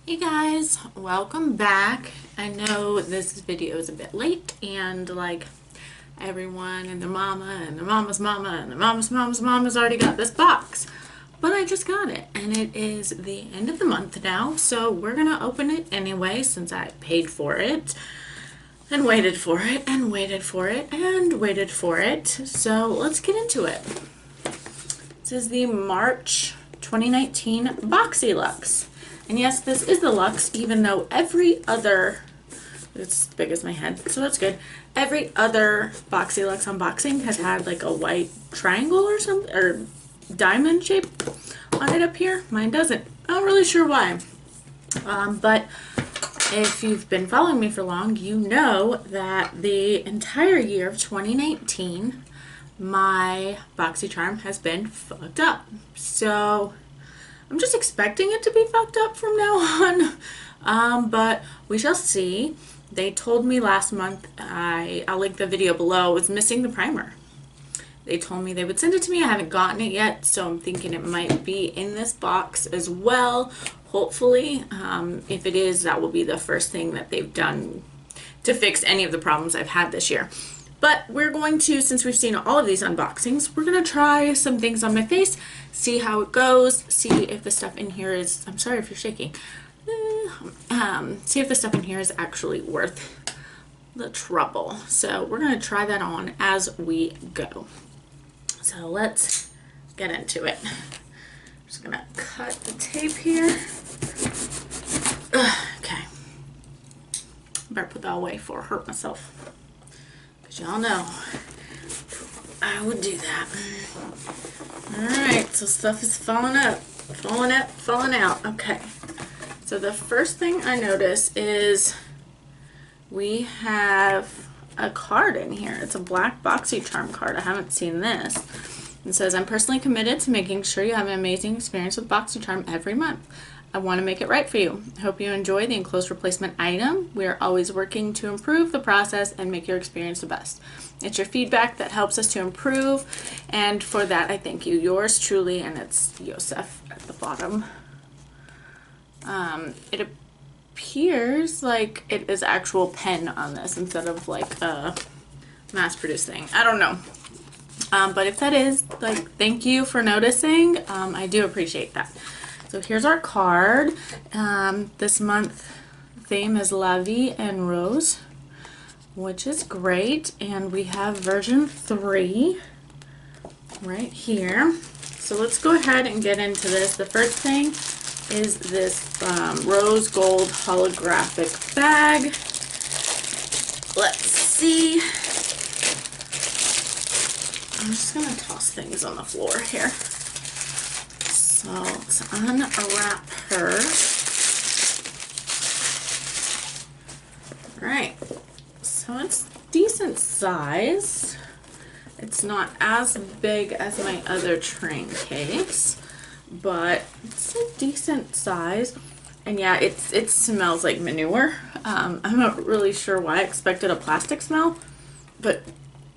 Hey guys, welcome back. I know this video is a bit late and like everyone and their mama and their mama's mama and their mama's mama's already got this box. But I just got it and it is the end of the month now, so we're gonna open it anyway since I paid for it and waited for it and waited for it and waited for it. So let's get into it. This is the March 2019 BoxyLuxe. And yes, this is the Luxe, even though every other, it's as big as my head, so that's good. Every other BoxyLuxe unboxing has had like a white triangle or something, or diamond shape on it up here. Mine doesn't. Not really sure why. But if you've been following me for long, you know that the entire year of 2019, my Boxycharm has been fucked up. So I'm just expecting it to be fucked up from now on, but we shall see. They told me last month, I'll link the video below, was missing the primer. They told me they would send it to me. I haven't gotten it yet, so I'm thinking it might be in this box as well, hopefully. If it is, that will be the first thing that they've done to fix any of the problems I've had this year. But we're going to, since we've seen all of these unboxings, we're going to try some things on my face, see how it goes, see if the stuff in here is, I'm sorry if you're shaking, see if the stuff in here is actually worth the trouble. So we're going to try that on as we go. So let's get into it. I'm just going to cut the tape here. Okay. Better put that away before I hurt myself. Y'all know I would do that. Alright, so stuff is falling out. Okay. So the first thing I notice is we have a card in here. It's a black Boxycharm card. I haven't seen this. It says, I'm personally committed to making sure you have an amazing experience with Boxycharm every month. I want to make it right for you. I hope you enjoy the enclosed replacement item. We are always working to improve the process and make your experience the best. It's your feedback that helps us to improve, and for that I thank you. Yours truly, and it's Yosef at the bottom. It appears like it is actual pen on this instead of like a mass-produced thing. I don't know. But if that is, like, thank you for noticing. I do appreciate that. So here's our card. This month theme is La Vie en Rose, which is great. And we have version 3 right here. So let's go ahead and get into this. The first thing is this rose gold holographic bag. Let's see. I'm just gonna toss things on the floor here. So let's unwrap her. Alright, so it's decent size. It's not as big as my other train case, but it's a decent size. And yeah, it smells like manure. I'm not really sure why I expected a plastic smell, but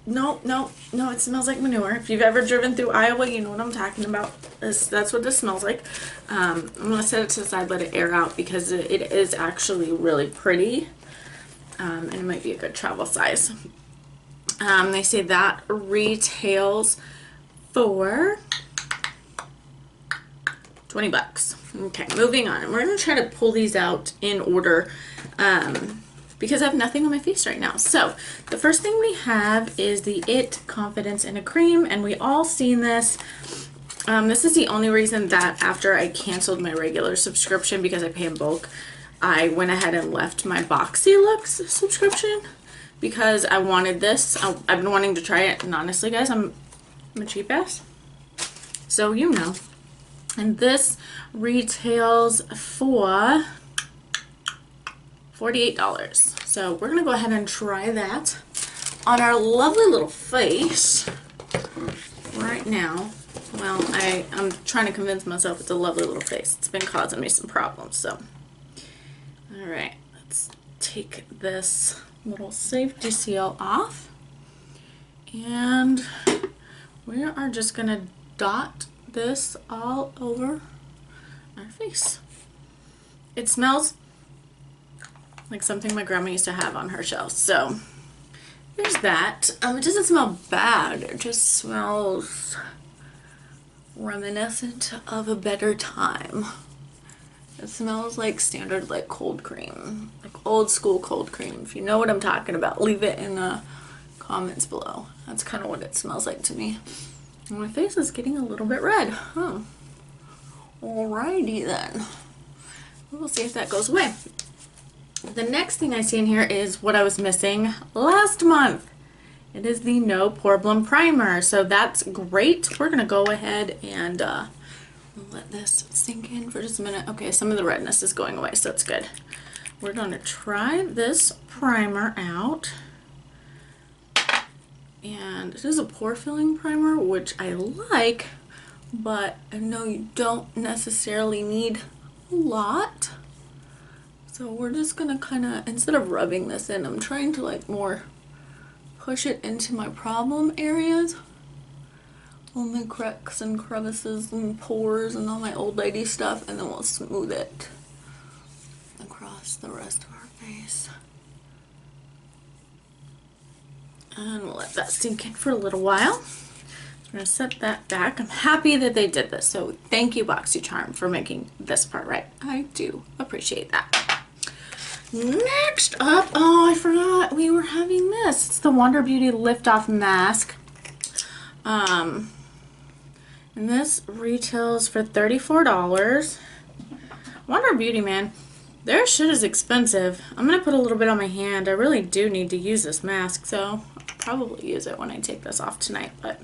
no, it smells like manure. If you've ever driven through Iowa, you know what I'm talking about. That's what this smells like. I'm going to set it to the side, let it air out, because it is actually really pretty. And it might be a good travel size. They say that retails for 20 bucks. Okay, moving on. And we're going to try to pull these out in order, because I have nothing on my face right now. So the first thing we have is the It Confidence in a Cream, and we all seen this. This is the only reason that after I canceled my regular subscription, because I pay in bulk, I went ahead and left my BoxyLuxe subscription, because I wanted this. I've been wanting to try it, and honestly guys, I'm a cheap ass, so you know. And this retails for $48. So we're gonna go ahead and try that on our lovely little face right now. Well, I'm trying to convince myself it's a lovely little face. It's been causing me some problems, so. All right, let's take this little safety seal off. And we are just gonna dot this all over our face. It smells like something my grandma used to have on her shelf. So there's that. It doesn't smell bad. It just smells reminiscent of a better time. It smells like standard like cold cream, like old school cold cream. If you know what I'm talking about, leave it in the comments below. That's kind of what it smells like to me. And my face is getting a little bit red. Huh. Alrighty then. We'll see if that goes away. The next thing I see in here is what I was missing last month. It is the No Problem Primer. So that's great. We're going to go ahead and let this sink in for just a minute. Okay, some of the redness is going away, so that's good. We're going to try this primer out. And it is a pore filling primer, which I like, but I know you don't necessarily need a lot. So we're just gonna kind of, instead of rubbing this in, I'm trying to like more push it into my problem areas. All my cracks and crevices and pores and all my old lady stuff, and then we'll smooth it across the rest of our face. And we'll let that sink in for a little while. I'm going to set that back. I'm happy that they did this, so thank you Boxycharm for making this part right. I do appreciate that. Next up, oh I forgot we were having this. It's the Wonder Beauty Lift Off Mask. And this retails for $34. Wonder Beauty, man, their shit is expensive. I'm gonna put a little bit on my hand. I really do need to use this mask, so I'll probably use it when I take this off tonight. But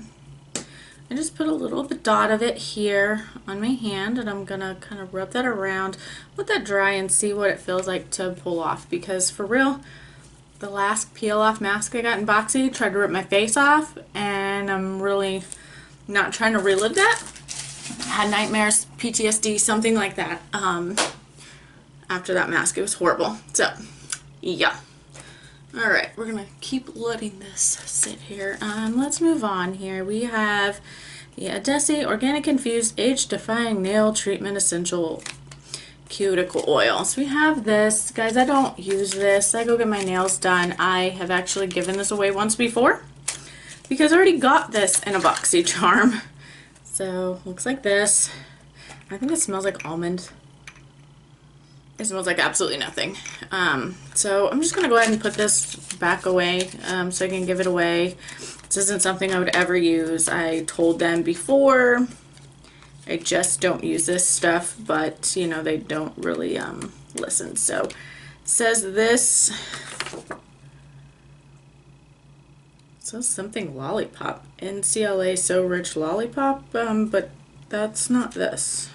I just put a little bit dot of it here on my hand, and I'm gonna kind of rub that around, let that dry, and see what it feels like to pull off. Because for real, the last peel off mask I got in Boxy tried to rip my face off, and I'm really not trying to relive that. Had nightmares, PTSD, something like that. After that mask, it was horrible. So, yeah. Alright, we're gonna keep letting this sit here. Let's move on here. We have the Adesi Organic Infused Age-Defying Nail Treatment Essential Cuticle Oil. So we have this. Guys, I don't use this. I go get my nails done. I have actually given this away once before, because I already got this in a Boxycharm. So, looks like this. I think it smells like almond. It smells like absolutely nothing. So I'm just going to go ahead and put this back away so I can give it away. This isn't something I would ever use. I told them before, I just don't use this stuff, but you know, they don't really listen. So it says this. So something lollipop, NCLA So Rich Lollipop, but that's not this.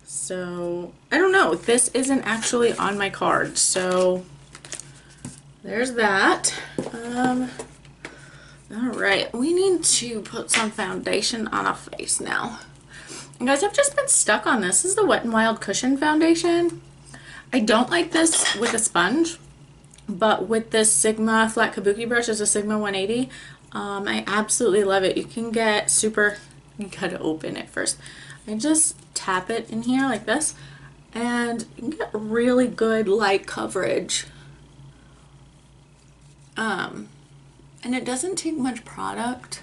So I don't know, this isn't actually on my card, so there's that. All right, we need to put some foundation on our face now. And guys, I've just been stuck on this. This is the Wet n Wild Cushion Foundation. I don't like this with a sponge, but with this Sigma flat kabuki brush, is a Sigma 180, I absolutely love it. You can get super, you gotta open it first. I just tap it in here like this, and you can get really good light coverage. And it doesn't take much product,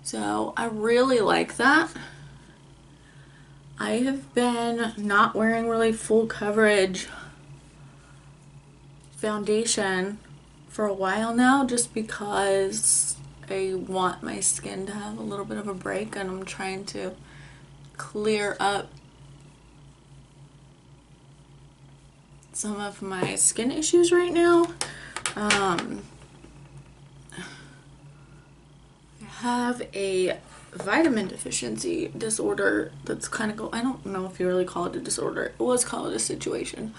so I really like that. I have been not wearing really full coverage foundation for a while now, just because I want my skin to have a little bit of a break, and I'm trying to clear up some of my skin issues right now. I have a vitamin deficiency disorder that's kind of I don't know if you really call it a disorder. It was called a situation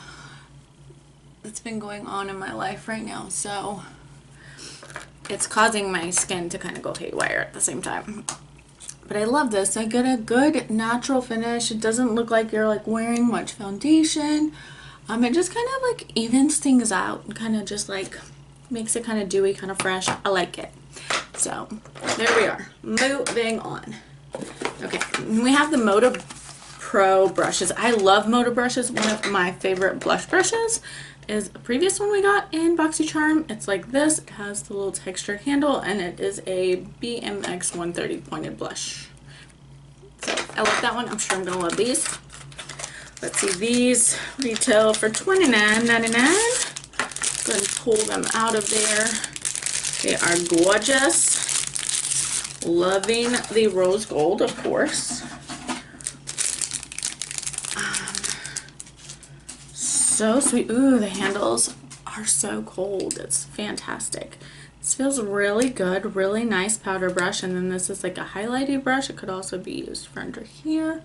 that's been going on in my life right now, so it's causing my skin to kind of go haywire at the same time. But I love this. I get a good natural finish. It doesn't look like you're like wearing much foundation. It just kind of like evens things out and kind of just like makes it kind of dewy, kind of fresh. I like it. So there we are. Moving on. Okay, we have the Moda Pro brushes. I love Motor brushes. One of my favorite blush brushes is a previous one we got in Boxycharm. It's like this. It has the little textured handle, and it is a BMX 130 pointed blush. So I love that one. I'm sure I'm gonna love these. Let's see, these retail for $29.99. Go ahead and pull them out of there. They are gorgeous. Loving the rose gold, of course. So sweet. Ooh, the handles are so cold. It's fantastic. This feels really good, really nice powder brush. And then this is like a highlighting brush. It could also be used for under here,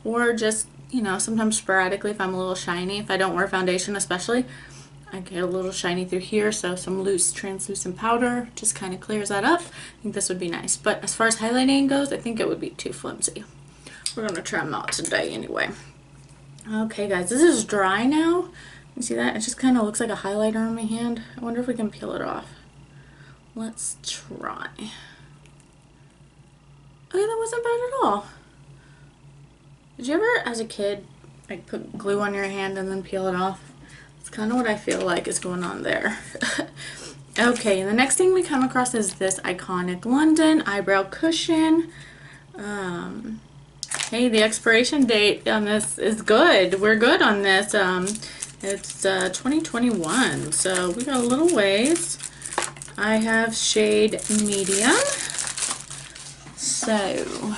or just, you know, sometimes sporadically if I'm a little shiny. If I don't wear foundation especially, I get a little shiny through here, so some loose translucent powder just kind of clears that up. I think this would be nice. But as far as highlighting goes, I think it would be too flimsy. We're going to try them out today anyway. Okay guys, this is dry now. You see that? It just kind of looks like a highlighter on my hand. I wonder if we can peel it off. Let's try. Okay, that wasn't bad at all. Did you ever, as a kid, like put glue on your hand and then peel it off? It's kind of what I feel like is going on there. Okay, and the next thing we come across is this Iconic London eyebrow cushion. Hey, the expiration date on this is good. We're good on this. It's 2021, so we got a little ways. I have shade medium. So.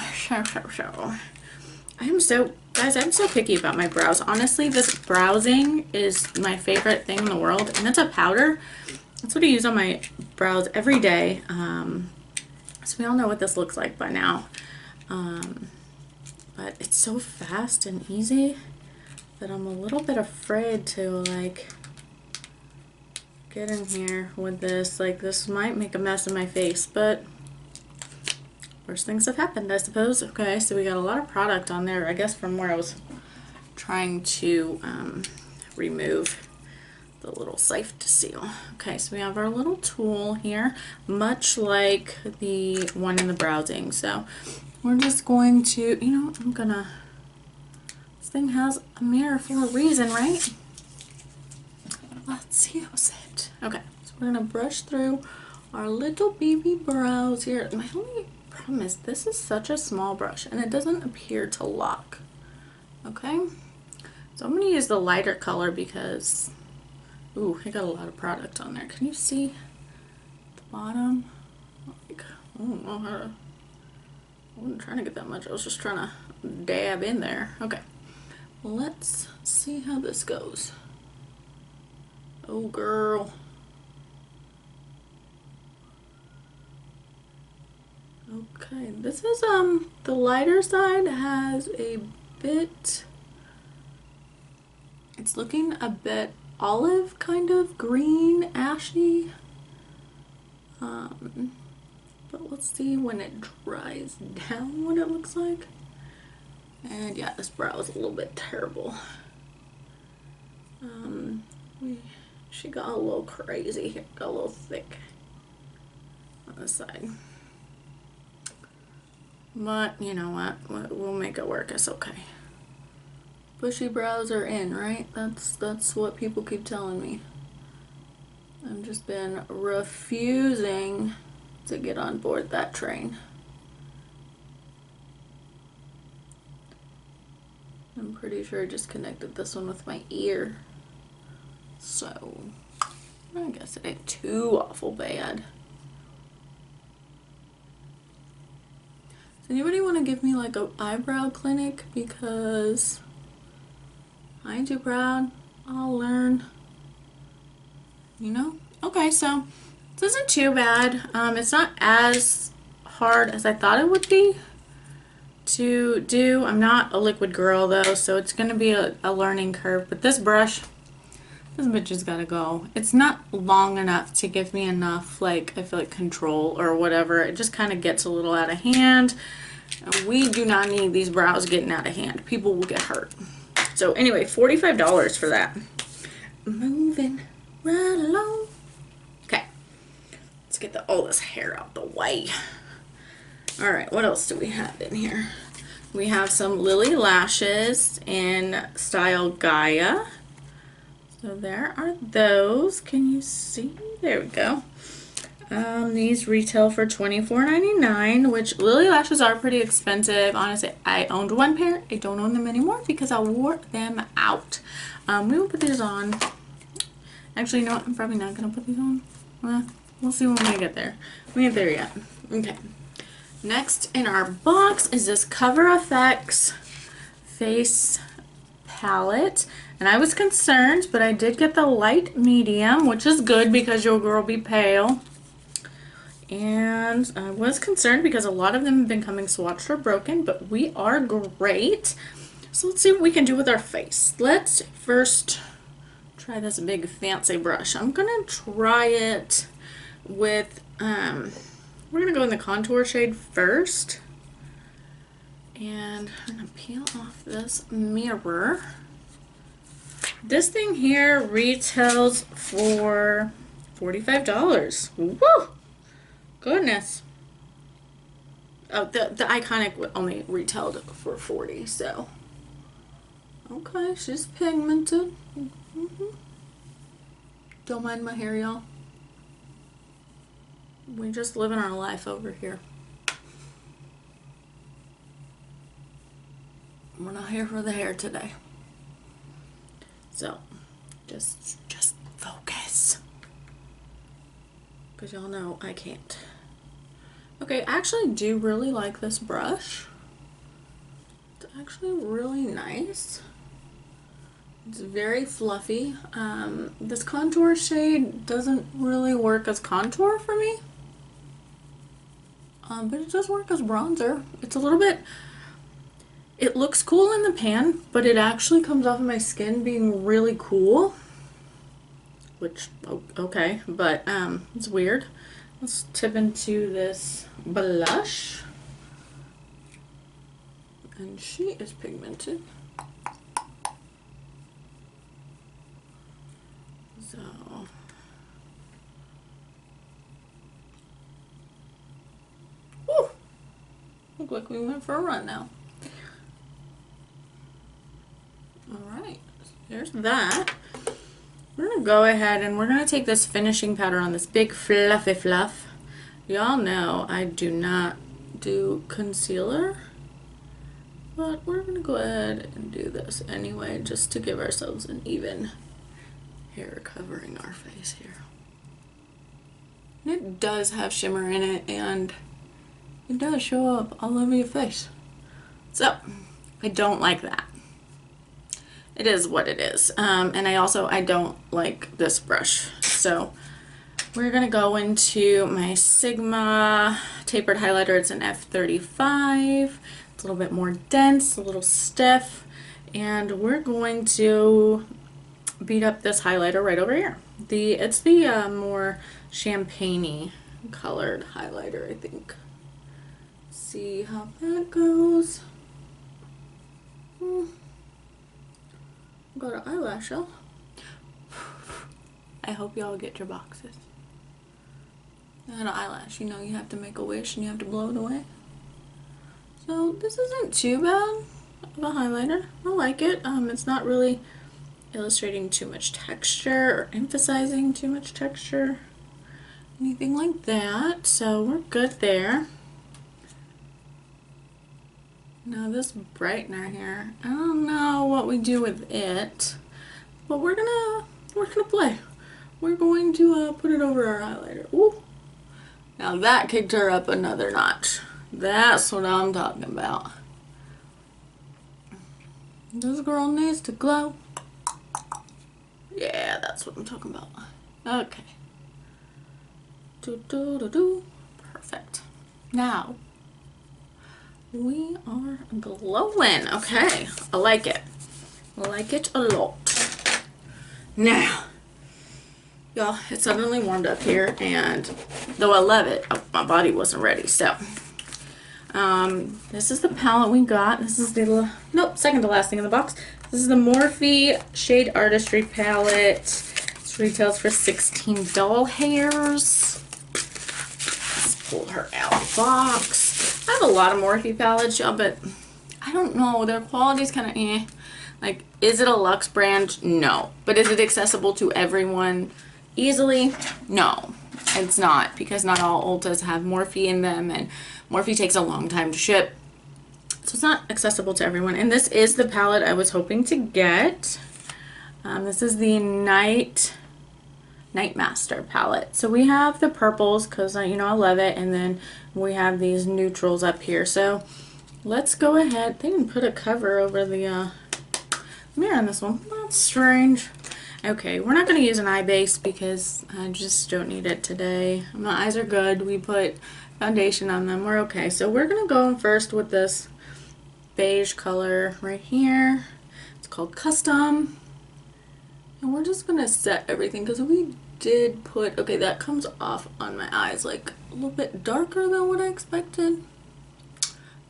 Guys, I'm so picky about my brows. Honestly, this browsing is my favorite thing in the world, and it's a powder. That's what I use on my brows every day. So we all know what this looks like by now. But it's so fast and easy that I'm a little bit afraid to like get in here with this. Like, this might make a mess of my face, but worst things have happened, I suppose. Okay, so we got a lot of product on there, I guess from where I was trying to remove the little safe to seal. Okay, so we have our little tool here, much like the one in the browsing. So we're just going to, you know, this thing has a mirror for a reason, right? Let's use it. Okay, so we're gonna brush through our little baby brows here. My only problem is this is such a small brush and it doesn't appear to lock. Okay, so I'm gonna use the lighter color because, ooh, I got a lot of product on there. Can you see the bottom? Like, I don't know how to, I wasn't trying to get that much. I was just trying to dab in there. Okay, well, let's see how this goes. Oh, girl. Okay, this is the lighter side has a bit, it's looking a bit olive, kind of green, ashy. But let's see when it dries down what it looks like. And yeah, this brow is a little bit terrible. She got a little crazy here, got a little thick on this side. But you know what? We'll make it work. It's okay. Bushy brows are in, right? That's what people keep telling me. I've just been refusing to get on board that train. I'm pretty sure I just connected this one with my ear. So I guess it ain't too awful bad. Does anybody want to give me like an eyebrow clinic? Because I ain't too proud. I'll learn. You know? Okay, so this isn't too bad. It's not as hard as I thought it would be to do. I'm not a liquid girl though, so it's going to be a learning curve. But this brush, this bitch has got to go. It's not long enough to give me enough, like, I feel like control or whatever. It just kind of gets a little out of hand. And we do not need these brows getting out of hand. People will get hurt. So anyway, $45 for that. Moving right along. Okay. Let's get all this hair out the way. All right, what else do we have in here? We have some Lily lashes in style Gaia. So there are those. Can you see? There we go. These retail for $24.99, which Lily lashes are pretty expensive. Honestly, I owned one pair. I don't own them anymore because I wore them out. We will put these on. Actually, you know what? I'm probably not going to put these on. We'll see when we get there. We ain't there yet. Okay. Next in our box is this Cover FX face palette. And I was concerned, but I did get the light medium, which is good because your girl be pale. And I was concerned because a lot of them have been coming swatched or broken, but we are great. So let's see what we can do with our face. Let's first try this big fancy brush. I'm gonna try it with, we're gonna go in the contour shade first. And I'm gonna peel off this mirror. This thing here retails for $45. Woo! Goodness. Oh, the Iconic only retailed for $40, so. Okay, she's pigmented. Don't mind my hair, y'all. We just living our life over here. We're not here for the hair today. So, just focus. Because y'all know I can't. Okay, I actually do really like this brush. It's actually really nice. It's very fluffy. This contour shade doesn't really work as contour for me. But it does work as bronzer. It's a little bit... It looks cool in the pan, but it actually comes off of my skin being really cool. Which, okay, but it's weird. Let's tip into this blush. And she is pigmented. So... Woo! Look like we went for a run now. Alright, there's that. We're going to go ahead and we're going to take this finishing powder on this big fluffy fluff. Y'all know I do not do concealer, but we're going to go ahead and do this anyway just to give ourselves an even hair covering our face here. And it does have shimmer in it and it does show up all over your face. So, I don't like that. It is what it is. And I don't like this brush. So we're gonna go into my Sigma tapered highlighter. It's an F35. It's a little bit more dense, a little stiff. And we're going to beat up this highlighter right over here. It's the more champagne-y colored highlighter, I think. See how that goes. Go to eyelash. I hope y'all get your boxes. And an eyelash, you know, you have to make a wish and you have to blow it away. So this isn't too bad of a highlighter. I like it. It's not really illustrating too much texture or emphasizing too much texture, anything like that. So we're good there. Now this brightener here, I don't know what we do with it, but we're gonna play. We're going to put it over our highlighter. Ooh. Now that kicked her up another notch. That's what I'm talking about. This girl needs to glow. Yeah, that's what I'm talking about. Okay. Perfect. Now we are glowing. Okay, I like it. I like it a lot. Now, y'all, it suddenly warmed up here, and though I love it, my body wasn't ready. So, this is the palette we got. This is the second to last thing in the box. This is the Morphe Shade Artistry palette. This retails for 16 doll hairs. Let's pull her out of the box. I have a lot of Morphe palettes, y'all, but I don't know, their quality's kind of eh. Like, is it a Luxe brand? No. But is it accessible to everyone easily? No, it's not, because not all Ultas have Morphe in them, and Morphe takes a long time to ship. So it's not accessible to everyone. And this is the palette I was hoping to get. This is the Night Master palette. So we have the purples, because you know I love it, and then we have these neutrals up here. So let's go ahead. They didn't put a cover over the mirror on this one. That's strange. Okay, we're not going to use an eye base because I just don't need it today. My eyes are good. We put foundation on them. We're okay. So we're going to go in first with this beige color right here. It's called Custom. And we're just going to set everything because we did put, okay, that comes off on my eyes like a little bit darker than what I expected.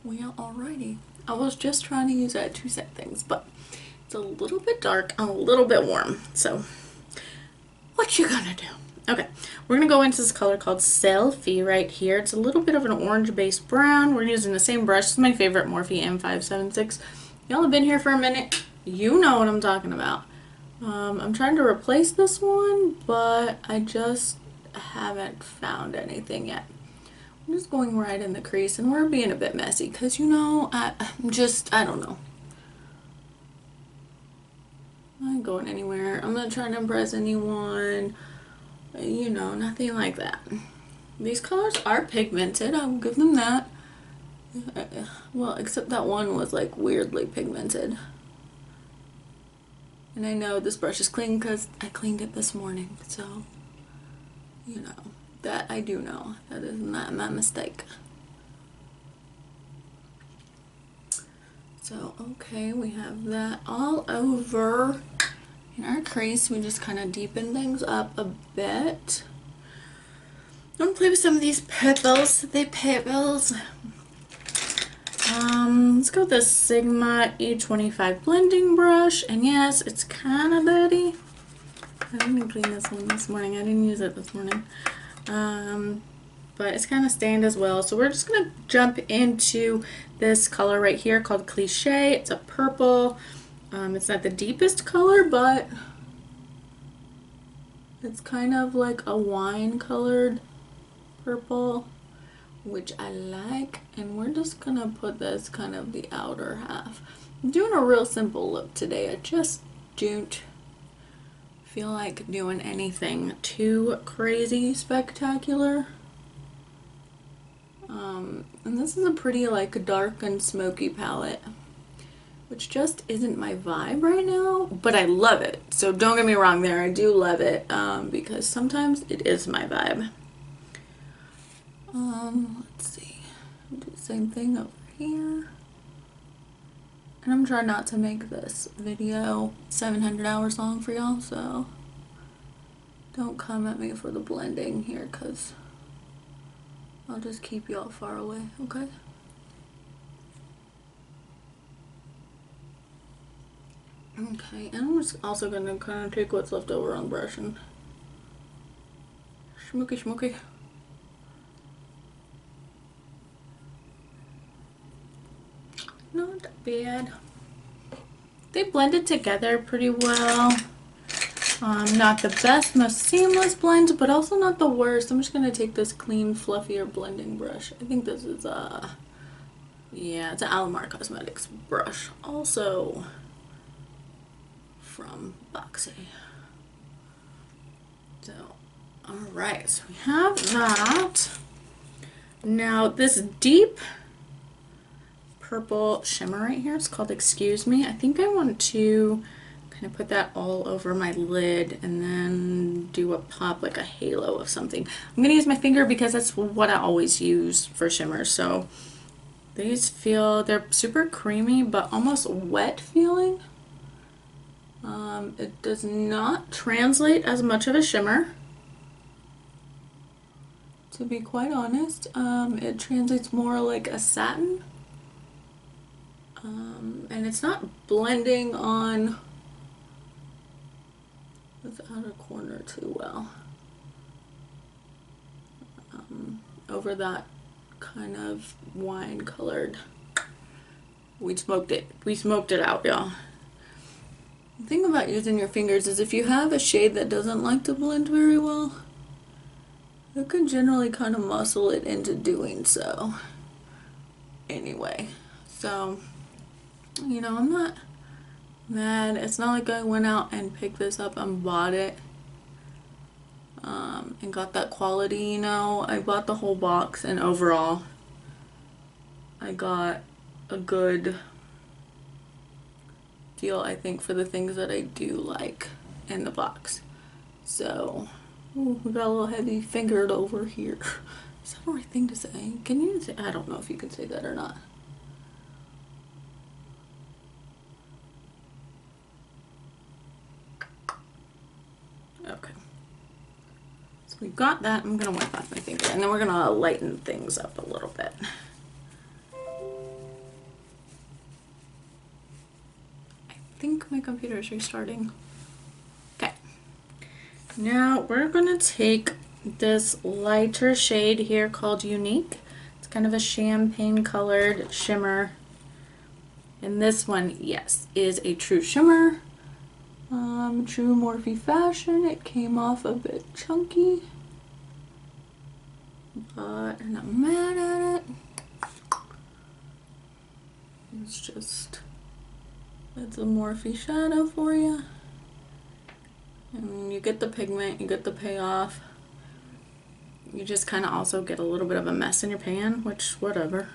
Well, alrighty. I was just trying to use that to set things, but it's a little bit dark and a little bit warm. So what you gonna do? Okay, we're gonna go into this color called Selfie right here. It's a little bit of an orange based brown. We're using the same brush. It's my favorite Morphe M576. Y'all have been here for a minute. You know what I'm talking about. I'm trying to replace this one, but I just haven't found anything yet. I'm just going right in the crease, and we're being a bit messy because, you know, I don't know. I'm not going anywhere. I'm not trying to impress anyone. You know, nothing like that. These colors are pigmented. I'll give them that. Well, except that one was like weirdly pigmented. And I know this brush is clean because I cleaned it this morning. So, you know, that I do know. That is not my mistake. So, okay, we have that all over in our crease. We just kind of deepen things up a bit. I'm going to play with some of these purples. Let's go with the Sigma E25 blending brush. And yes, it's kind of dirty. I didn't clean this one this morning. I didn't use it this morning. But it's kind of stained as well. So we're just going to jump into this color right here called Cliche. It's a purple. It's not the deepest color, but it's kind of like a wine colored purple, which I like. And we're just going to put this kind of the outer half. I'm doing a real simple look today. I just don't feel like doing anything too crazy spectacular. And this is a pretty like dark and smoky palette, which just isn't my vibe right now, but I love it. So don't get me wrong there, I do love it, because sometimes it is my vibe. Let's see, do the same thing over here. And I'm trying not to make this video 700 hours long for y'all, so don't come at me for the blending here, because I'll just keep y'all far away, okay? Okay, and I'm just also going to kind of take what's left over on the brush and schmooky. Not bad. They blended together pretty well. Not the best, most seamless blend, but also not the worst. I'm just going to take this clean, fluffier blending brush. I think this is yeah, it's an Alamar Cosmetics brush. Also from Boxy. So, alright, so we have that. Now, this deep purple shimmer right here, it's called Excuse Me. I think I want to kind of put that all over my lid and then do a pop, like a halo of something. I'm going to use my finger because that's what I always use for shimmers. So these feel, they're super creamy but almost wet feeling. It does not translate as much of a shimmer, to be quite honest. It translates more like a satin. And it's not blending on this outer corner too well. Over that kind of wine colored We smoked it. We smoked it out, y'all. The thing about using your fingers is if you have a shade that doesn't like to blend very well, you can generally kind of muscle it into doing so. Anyway, so, you know, I'm not mad. It's not like I went out and picked this up and bought it. And got that quality, you know. I bought the whole box, and overall I got a good deal, I think, for the things that I do like in the box. So, ooh, we got a little heavy fingered over here. Is that the right thing to say? Can you say? I don't know if you can say that or not. Okay. So we've got that. I'm gonna wipe off my finger, and then we're gonna lighten things up a little bit. I think my computer is restarting. Okay. Now we're gonna take this lighter shade here called Unique. It's kind of a champagne colored shimmer. And this one, yes, is a true shimmer. True Morphe fashion. It came off a bit chunky, but I'm not mad at it. It's just, it's a Morphe shadow for you. And you get the pigment, you get the payoff. You just kind of also get a little bit of a mess in your pan, which, whatever.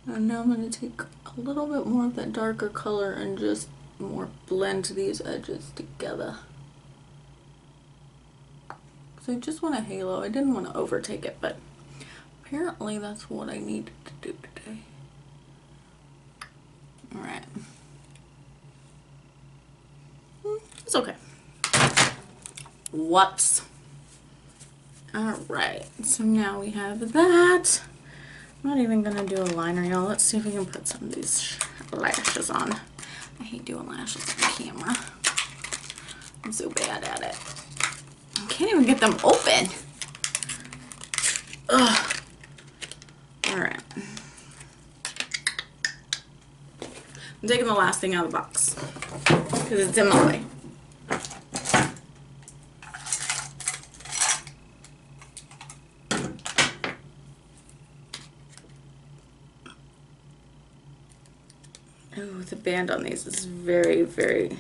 And now I'm going to take a little bit more of that darker color and just more blend these edges together. So I just want a halo. I didn't want to overtake it, but apparently that's what I needed to do today. Alright. It's okay. Whoops. Alright, so now we have that. I'm not even gonna do a liner, y'all. Let's see if we can put some of these lashes on. I hate doing lashes on camera. I'm so bad at it. I can't even get them open. Ugh. Alright. I'm taking the last thing out of the box because it's in my way. Oh, the band on these is very, very,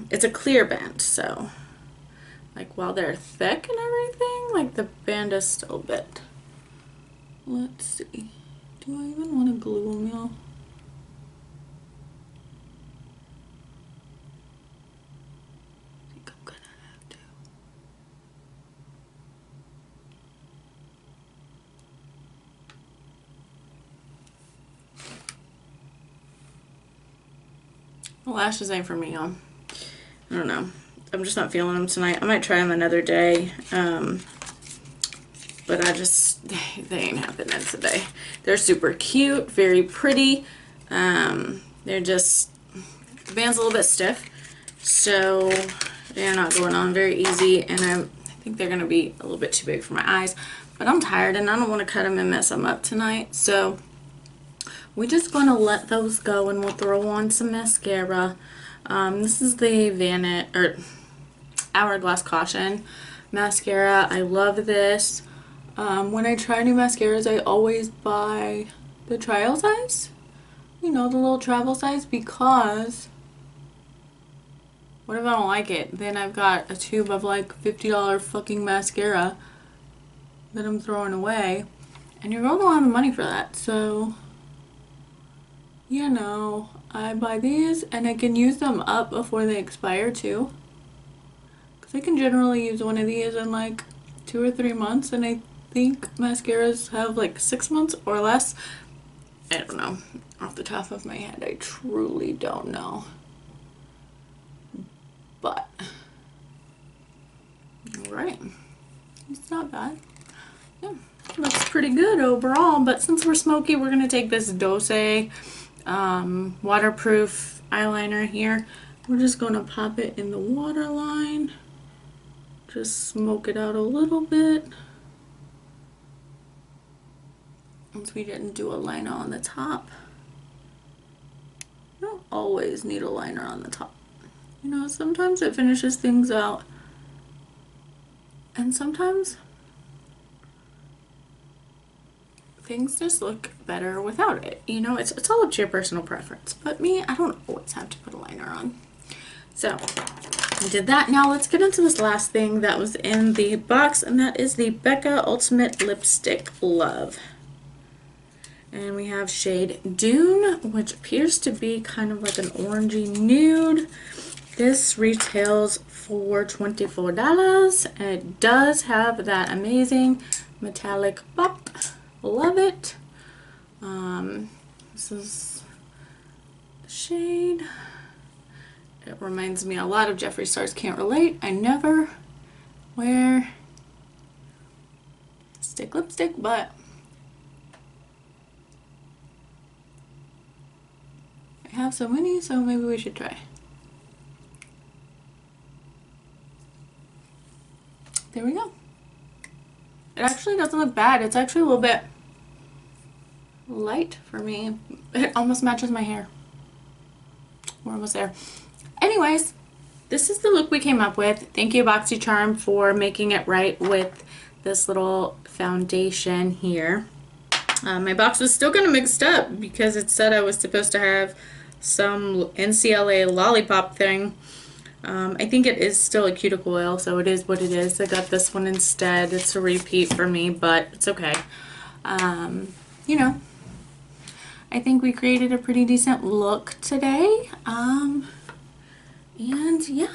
it's a clear band, so, like, while they're thick and everything, like, the band is still a bit. Let's see. Do I even want to glue them, y'all? I think I'm gonna have to. The lashes ain't for me, y'all. I don't know. I'm just not feeling them tonight. I might try them another day. But I just, they ain't happening today. They're super cute, very pretty. They're just, the band's a little bit stiff. So they're not going on very easy. And I think they're going to be a little bit too big for my eyes. But I'm tired and I don't want to cut them and mess them up tonight. So we're just going to let those go and we'll throw on some mascara. This is the Hourglass Caution mascara. I love this. When I try new mascaras, I always buy the trial size. You know, the little travel size, because what if I don't like it? Then I've got a tube of like $50 fucking mascara that I'm throwing away. And you're going to want money for that. So, you know, I buy these and I can use them up before they expire too. Because I can generally use one of these in like 2 or 3 months, and I think mascaras have like 6 months or less. I don't know. Off the top of my head, I truly don't know. But, alright. It's not bad. Yeah, looks pretty good overall. But since we're smoky, we're going to take this Dose waterproof eyeliner here. We're just going to pop it in the waterline. Just smoke it out a little bit. Since we didn't do a liner on the top. don't always need a liner on the top. You know, sometimes it finishes things out, and sometimes things just look better without it. You know, it's all up to your personal preference. But me, I don't always have to put a liner on. So I did that. Now let's get into this last thing that was in the box, and that is the Becca Ultimate Lipstick Love. And we have shade Dune, which appears to be kind of like an orangey nude. This retails for $24, and it does have that amazing metallic pop. Love it. This is the shade. It reminds me a lot of Jeffree Star's Can't Relate. I never wear stick lipstick, but I have so many, so maybe we should try. There we go. It actually doesn't look bad. It's actually a little bit light for me. It almost matches my hair. We're almost there. Anyways, this is the look we came up with. Thank you, Boxycharm, for making it right with this little foundation here. My box was still kind of mixed up because it said I was supposed to have some NCLA lollipop thing. I think it is still a cuticle oil, so it is what it is. I got this one instead. It's a repeat for me, but it's okay. You know, I think we created a pretty decent look today. And yeah.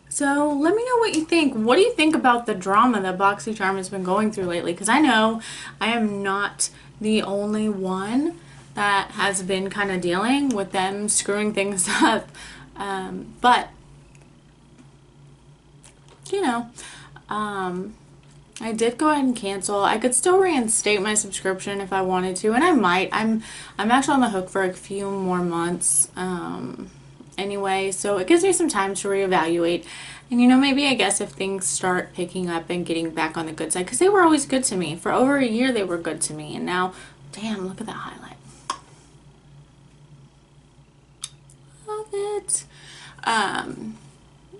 So let me know what you think. What do you think about the drama that Boxycharm has been going through lately? Because I know I am not the only one that has been kind of dealing with them screwing things up. But you know, I did go ahead and cancel. I could still reinstate my subscription if I wanted to, and I might. I'm actually on the hook for a few more months anyway, so it gives me some time to reevaluate. And you know, maybe I guess if things start picking up and getting back on the good side, because they were always good to me. For over a year they were good to me, and now, damn, look at that highlight. Love it.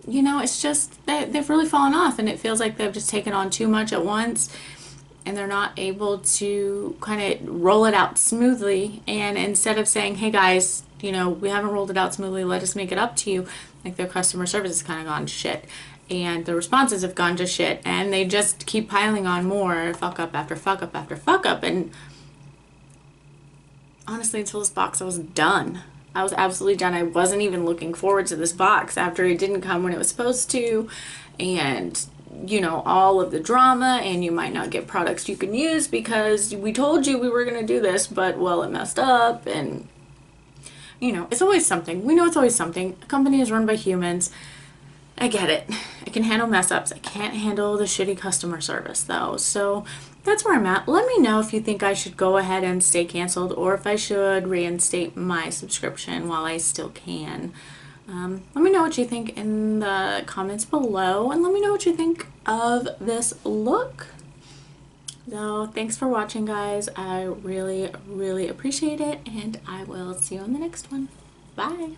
You know, it's just they've really fallen off, and it feels like they've just taken on too much at once, and they're not able to kind of roll it out smoothly. And instead of saying, hey guys, you know, we haven't rolled it out smoothly, let us make it up to you, like their customer service has kind of gone to shit, and the responses have gone to shit, and they just keep piling on more fuck up after fuck up after fuck up. And honestly, until this box, I was done. I was absolutely done. I wasn't even looking forward to this box after it didn't come when it was supposed to, and you know, all of the drama, and you might not get products you can use because we told you we were going to do this, but well, it messed up. And you know, it's always something. We know it's always something. A company is run by humans. I get it. I can handle mess ups. I can't handle the shitty customer service though. So that's where I'm at. Let me know if you think I should go ahead and stay canceled, or if I should reinstate my subscription while I still can. Let me know what you think in the comments below, and let me know what you think of this look. So thanks for watching, guys. I really, really appreciate it, and I will see you on the next one. Bye.